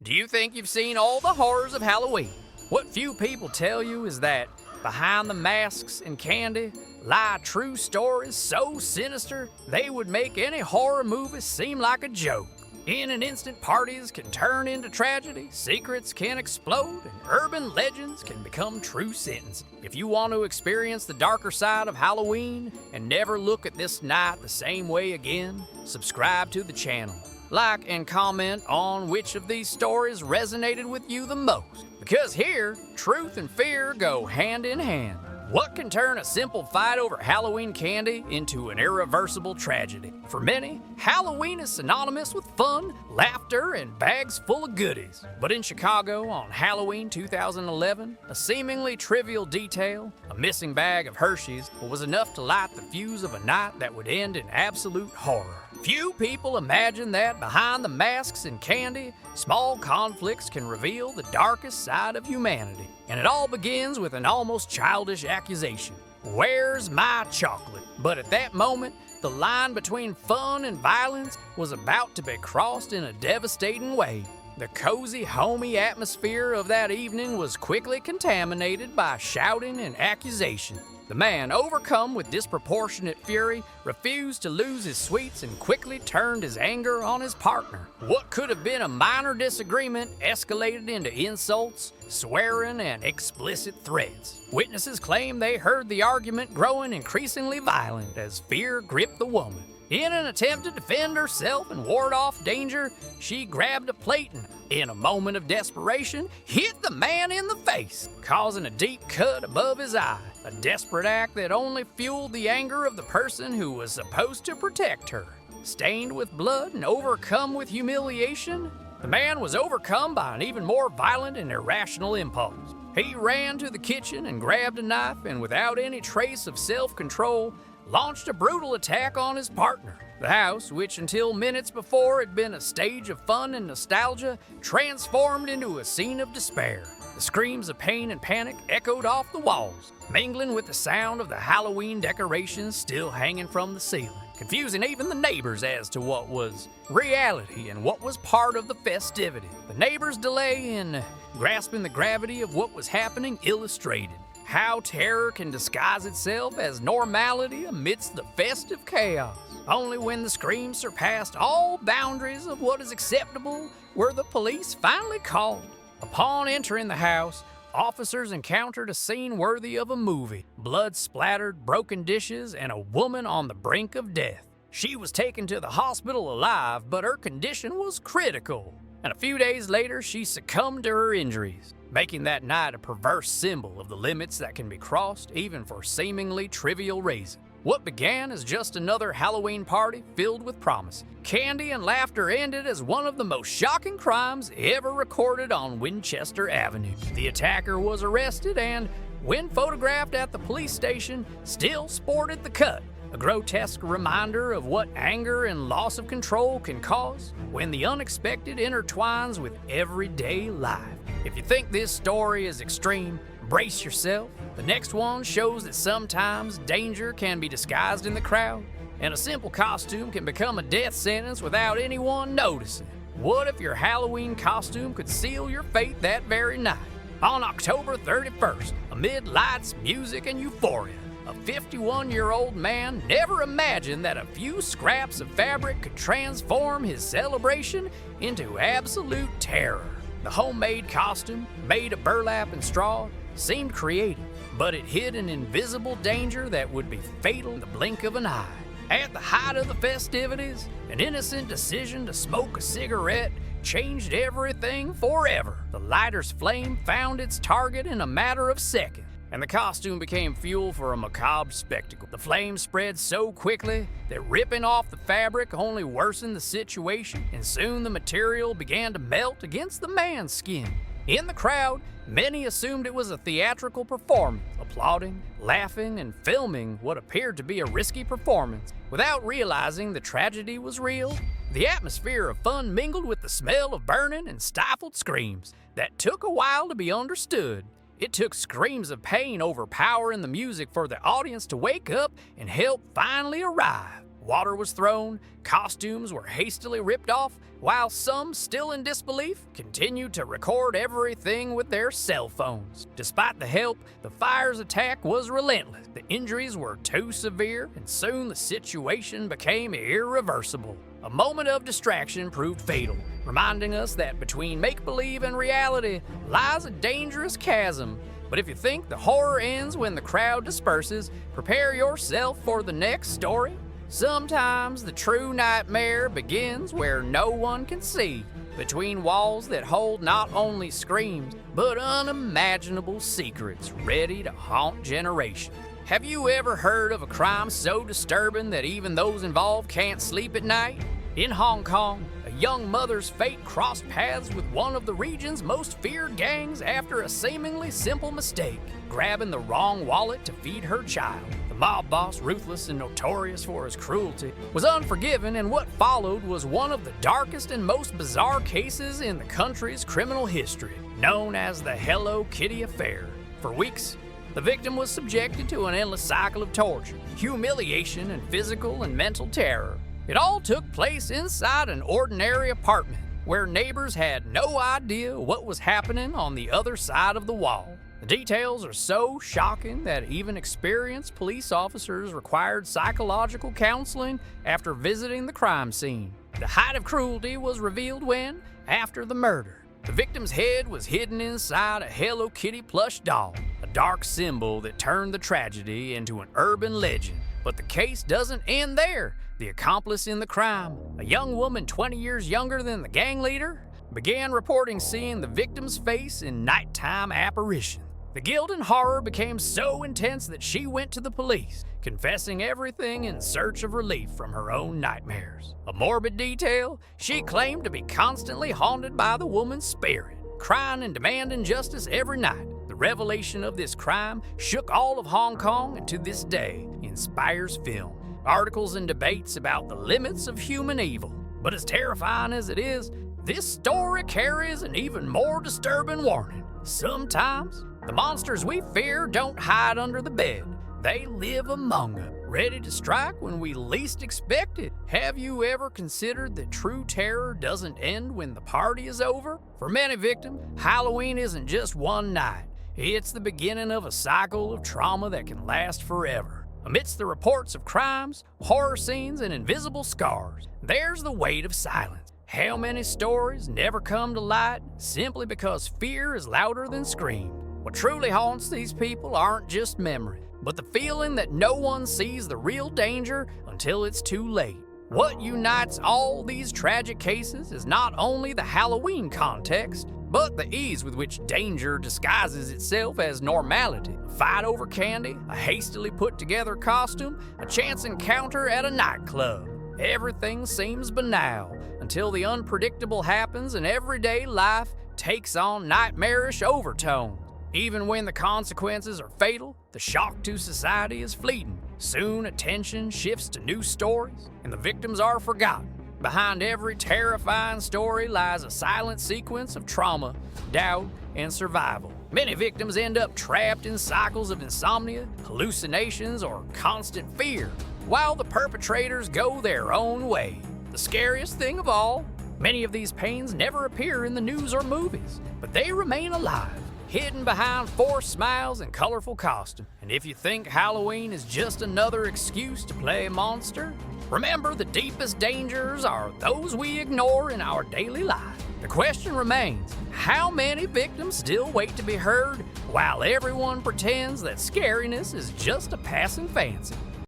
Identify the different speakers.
Speaker 1: Do you think you've seen all the horrors of Halloween? What few people tell you is that behind the masks and candy lie true stories so sinister they would make any horror movie seem like a joke. In an instant, parties can turn into tragedy, secrets can explode, and urban legends can become true sins. If you want to experience the darker side of Halloween and never look at this night the same way again, subscribe to the channel. Like and comment on which of these stories resonated with you the most. Because here, truth and fear go hand in hand. What can turn a simple fight over Halloween candy into an irreversible tragedy? For many, Halloween is synonymous with fun, laughter, and bags full of goodies. But in Chicago on Halloween 2011, a seemingly trivial detail, a missing bag of Hershey's, was enough to light the fuse of a night that would end in absolute horror. Few people imagine that behind the masks and candy, small conflicts can reveal the darkest side of humanity. And it all begins with an almost childish accusation. Where's my chocolate? But at that moment, the line between fun and violence was about to be crossed in a devastating way. The cozy, homey atmosphere of that evening was quickly contaminated by shouting and accusation. The man, overcome with disproportionate fury, refused to lose his sweets and quickly turned his anger on his partner. What could have been a minor disagreement escalated into insults, swearing, and explicit threats. Witnesses claim they heard the argument growing increasingly violent as fear gripped the woman. In an attempt to defend herself and ward off danger, she grabbed a plate and, in a moment of desperation, hit the man in the face, causing a deep cut above his eye. A desperate act that only fueled the anger of the person who was supposed to protect her. Stained with blood and overcome with humiliation, the man was overcome by an even more violent and irrational impulse. He ran to the kitchen and grabbed a knife and, without any trace of self-control, launched a brutal attack on his partner. The house, which until minutes before had been a stage of fun and nostalgia, transformed into a scene of despair. The screams of pain and panic echoed off the walls, mingling with the sound of the Halloween decorations still hanging from the ceiling, confusing even the neighbors as to what was reality and what was part of the festivity. The neighbors' delay in grasping the gravity of what was happening illustrated how terror can disguise itself as normality amidst the festive chaos. Only when the screams surpassed all boundaries of what is acceptable were the police finally called. Upon entering the house, officers encountered a scene worthy of a movie. Blood-splattered, broken dishes, and a woman on the brink of death. She was taken to the hospital alive, but her condition was critical. And a few days later, she succumbed to her injuries, making that night a perverse symbol of the limits that can be crossed even for seemingly trivial reasons. What began as just another Halloween party filled with promise, candy, and laughter ended as one of the most shocking crimes ever recorded on Winchester Avenue. The attacker was arrested and, when photographed at the police station, still sported the cut. A grotesque reminder of what anger and loss of control can cause when the unexpected intertwines with everyday life. If you think this story is extreme, brace yourself. The next one shows that sometimes danger can be disguised in the crowd, and a simple costume can become a death sentence without anyone noticing. What if your Halloween costume could seal your fate that very night? On October 31st, amid lights, music, and euphoria, a 51-year-old man never imagined that a few scraps of fabric could transform his celebration into absolute terror. The homemade costume, made of burlap and straw, seemed creative, but it hid an invisible danger that would be fatal in the blink of an eye. At the height of the festivities, an innocent decision to smoke a cigarette changed everything forever. The lighter's flame found its target in a matter of seconds, and the costume became fuel for a macabre spectacle. The flames spread so quickly that ripping off the fabric only worsened the situation, and soon the material began to melt against the man's skin. In the crowd, many assumed it was a theatrical performance, applauding, laughing, and filming what appeared to be a risky performance. Without realizing the tragedy was real, the atmosphere of fun mingled with the smell of burning and stifled screams that took a while to be understood. It took screams of pain overpowering the music for the audience to wake up and help finally arrive. water was thrown, costumes were hastily ripped off, while some, still in disbelief, continued to record everything with their cell phones. Despite the help, the fire's attack was relentless. The injuries were too severe, and soon the situation became irreversible. A moment of distraction proved fatal, reminding us that between make-believe and reality lies a dangerous chasm. But if you think the horror ends when the crowd disperses, prepare yourself for the next story. Sometimes the true nightmare begins where no one can see, between walls that hold not only screams, but unimaginable secrets ready to haunt generations. Have you ever heard of a crime so disturbing that even those involved can't sleep at night? In Hong Kong, a young mother's fate crossed paths with one of the region's most feared gangs after a seemingly simple mistake, grabbing the wrong wallet to feed her child. The mob boss, ruthless and notorious for his cruelty, was unforgiven, and what followed was one of the darkest and most bizarre cases in the country's criminal history, known as the Hello Kitty Affair. For weeks, the victim was subjected to an endless cycle of torture, humiliation, and physical and mental terror. It all took place inside an ordinary apartment, where neighbors had no idea what was happening on the other side of the wall. The details are so shocking that even experienced police officers required psychological counseling after visiting the crime scene. The height of cruelty was revealed when, after the murder, the victim's head was hidden inside a Hello Kitty plush doll, a dark symbol that turned the tragedy into an urban legend. But the case doesn't end there. The accomplice in the crime, a young woman 20 years younger than the gang leader, began reporting seeing the victim's face in nighttime apparitions. The guilt and horror became so intense that she went to the police, confessing everything in search of relief from her own nightmares. A morbid detail, she claimed to be constantly haunted by the woman's spirit, crying and demanding justice every night. The revelation of this crime shook all of Hong Kong and to this day inspires film, articles, and debates about the limits of human evil. But as terrifying as it is, this story carries an even more disturbing warning. Sometimes, the monsters we fear don't hide under the bed. They live among us, ready to strike when we least expect it. Have you ever considered that true terror doesn't end when the party is over? For many victims, Halloween isn't just one night. It's the beginning of a cycle of trauma that can last forever. Amidst the reports of crimes, horror scenes, and invisible scars, there's the weight of silence. How many stories never come to light simply because fear is louder than screams? What truly haunts these people aren't just memories, but the feeling that no one sees the real danger until it's too late. What unites all these tragic cases is not only the Halloween context, but the ease with which danger disguises itself as normality. A fight over candy, a hastily put together costume, a chance encounter at a nightclub. Everything seems banal until the unpredictable happens and everyday life takes on nightmarish overtones. Even when the consequences are fatal, the shock to society is fleeting. Soon attention shifts to new stories, and the victims are forgotten. Behind every terrifying story lies a silent sequence of trauma, doubt, and survival. Many victims end up trapped in cycles of insomnia, hallucinations, or constant fear, while the perpetrators go their own way. The scariest thing of all, many of these pains never appear in the news or movies, but they remain alive, hidden behind forced smiles and colorful costumes. And if you think Halloween is just another excuse to play a monster, remember the deepest dangers are those we ignore in our daily life. The question remains, how many victims still wait to be heard while everyone pretends that scariness is just a passing fancy?